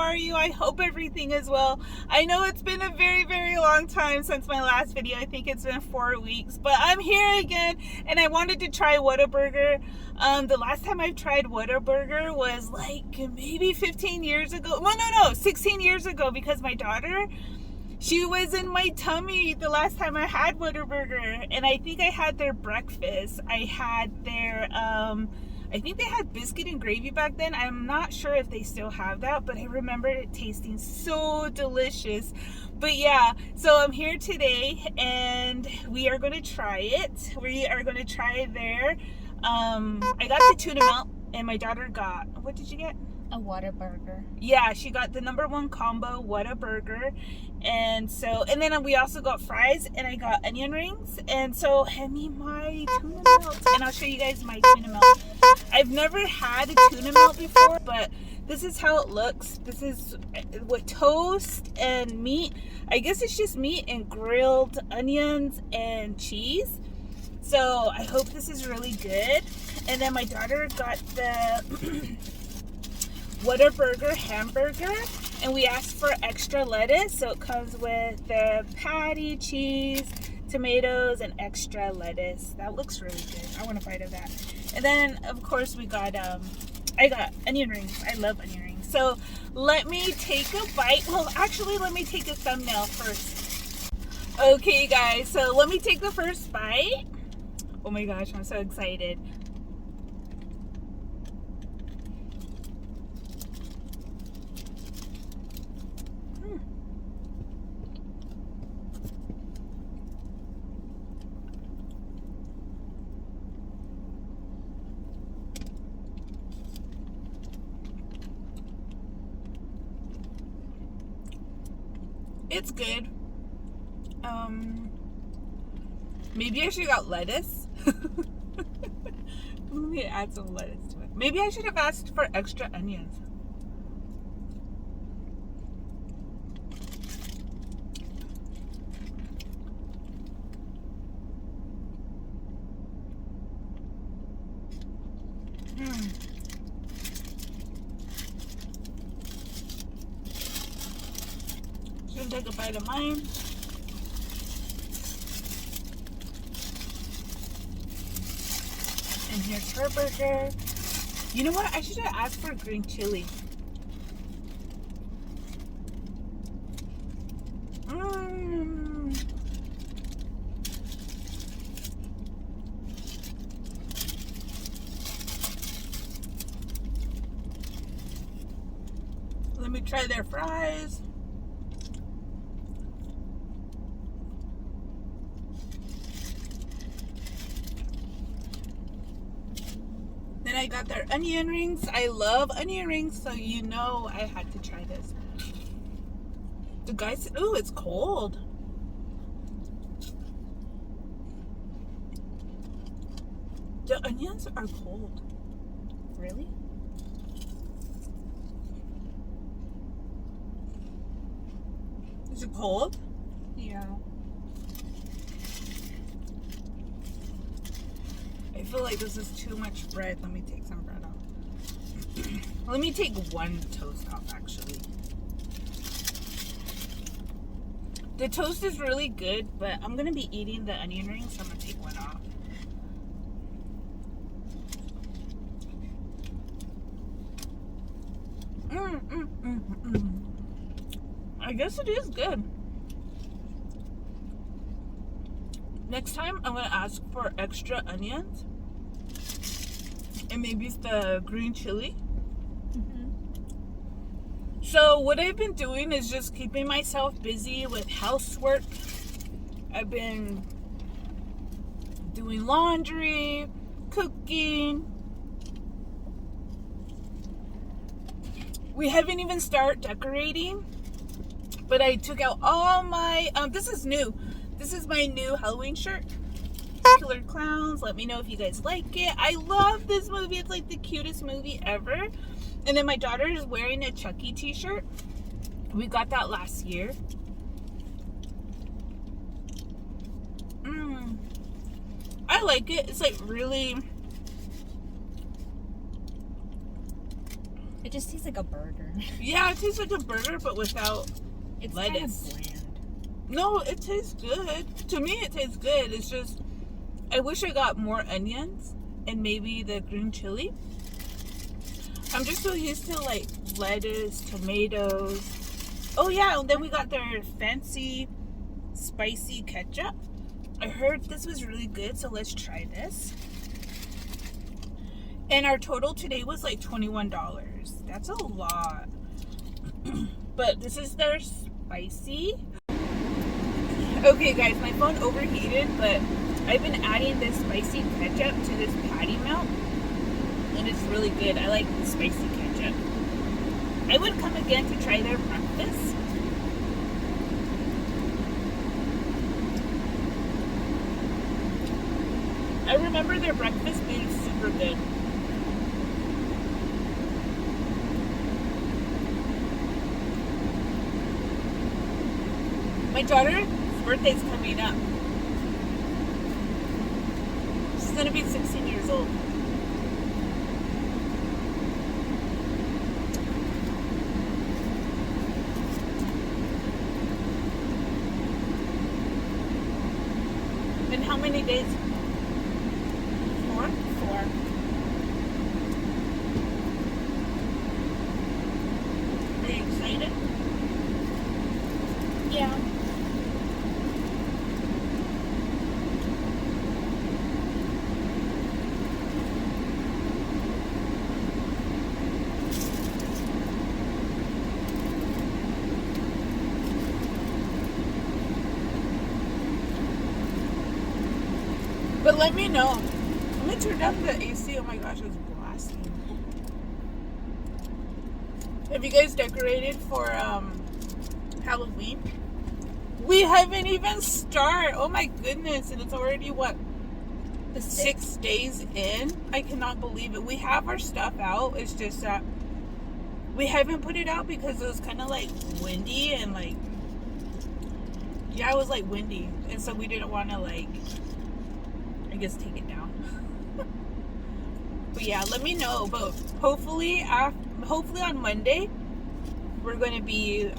are you? I hope everything is well. I know it's been a very, very long time since my last video. I think it's been 4 weeks, but I'm here again, and I wanted to try Whataburger. The last time I tried Whataburger was like maybe 15 years ago. Well, no, 16 years ago, because my daughter, she was in my tummy the last time I had Whataburger, and I think I had their breakfast. I had their, I think they had biscuit and gravy back then. I'm not sure if they still have that, but I remember it tasting so delicious. But yeah, so I'm here today, and we are going to try it. We are going to try their, I got the Tuna Melt, and my daughter got, what did you get? A Whataburger. Yeah, she got the #1 combo Whataburger. And so, and then we also got fries, and I got onion rings. And so, hand me my Tuna Melt, and I'll show you guys my Tuna Melt. I've never had a Tuna Melt before, but this is how it looks. This is with toast and meat. I guess it's just meat and grilled onions and cheese. So I hope this is really good. And then my daughter got the Whataburger hamburger, and we asked for extra lettuce, so it comes with the patty, cheese, tomatoes, and extra lettuce. That looks really good. I want a bite of that. And then of course we got I got onion rings. I love onion rings. So let me take a bite. Well, actually, let me take a thumbnail first. Okay guys, so let me take the first bite. Oh my gosh, I'm so excited. It's good. Maybe I should have got lettuce. Let me add some lettuce to it. Maybe I should have asked for extra onions. Just gonna take a bite of mine. And here's her burger. You know what? I should have asked for green chili. Let me try their fries. Then I got their onion rings. I love onion rings, so you know I had to try this. The guy said, ooh, it's cold. The onions are cold. Really? Is it cold? Yeah. I feel like this is too much bread. Let me take some bread off. Let me take one toast off, actually. The toast is really good, but I'm going to be eating the onion rings, so I'm going to take one off. I guess it is good. Next time, I'm going to ask for extra onions. And maybe it's the green chili. So what I've been doing is just keeping myself busy with housework. I've been doing laundry, cooking. We haven't even started decorating. But I took out all my, this is new. This is my new Halloween shirt. Killer Clowns. Let me know if you guys like it. I love this movie. It's like the cutest movie ever. And then my daughter is wearing a Chucky t-shirt. We got that last year. I like it. It's like really... It just tastes like a burger. Yeah, it tastes like a burger, but without It's lettuce. kind of bland. No, it tastes good. To me, it tastes good. It's just, I wish I got more onions and maybe the green chili. I'm just so used to like lettuce, tomatoes. Oh yeah, and then we got their fancy spicy ketchup. I heard this was really good, so let's try this. And our total today was like $21. That's a lot. But this is their spicy. Okay guys, my phone overheated, but I've been adding this spicy ketchup to this patty melt. And it's really good. I like the spicy ketchup. I would come again to try their breakfast. I remember their breakfast being super good. My daughter's birthday's coming up. She's gonna be 16 years old. In how many days? 4? 4. Are you excited? Yeah. But let me know. Let me turn down the AC. Oh my gosh, it's blasting. Have you guys decorated for Halloween? We haven't even started. Oh my goodness. And it's already what? The 6 days in? I cannot believe it. We have our stuff out. It's just that we haven't put it out because it was kind of like windy and like, yeah, it was like windy. And so we didn't want to like, I guess take it down. But yeah, let me know. But hopefully on Monday we're going to be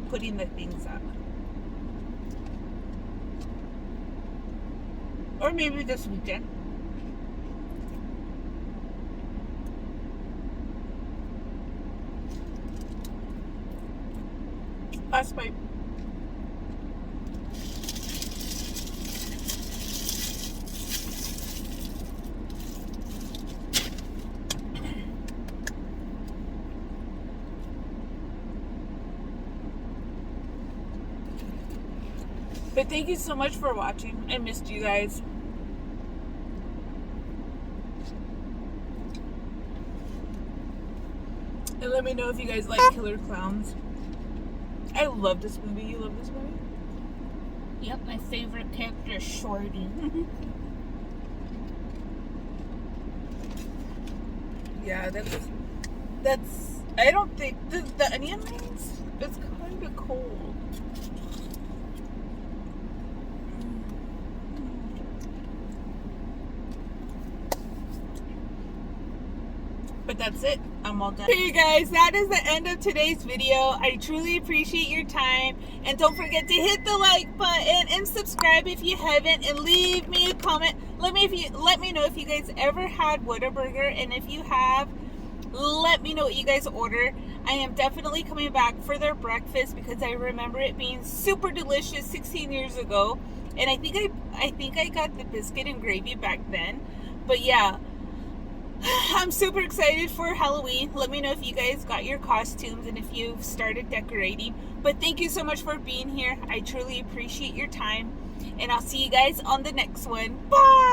putting the things up. Or maybe this weekend. Last bite. But thank you so much for watching. I missed you guys. And let me know if you guys like Killer Clowns. I love this movie. You love this movie? Yep, my favorite character is Shorty. Yeah, that's I don't think the onion rings, it's kind of cold. But that's it. I'm all done. Hey guys, that is the end of today's video. I truly appreciate your time. And don't forget to hit the like button and subscribe if you haven't, and leave me a comment. Let me know if you guys ever had Whataburger, and if you have, let me know what you guys order. I am definitely coming back for their breakfast because I remember it being super delicious 16 years ago. And I think I got the biscuit and gravy back then. But yeah, I'm super excited for Halloween. Let me know if you guys got your costumes and if you've started decorating. But thank you so much for being here. I truly appreciate your time. And I'll see you guys on the next one. Bye!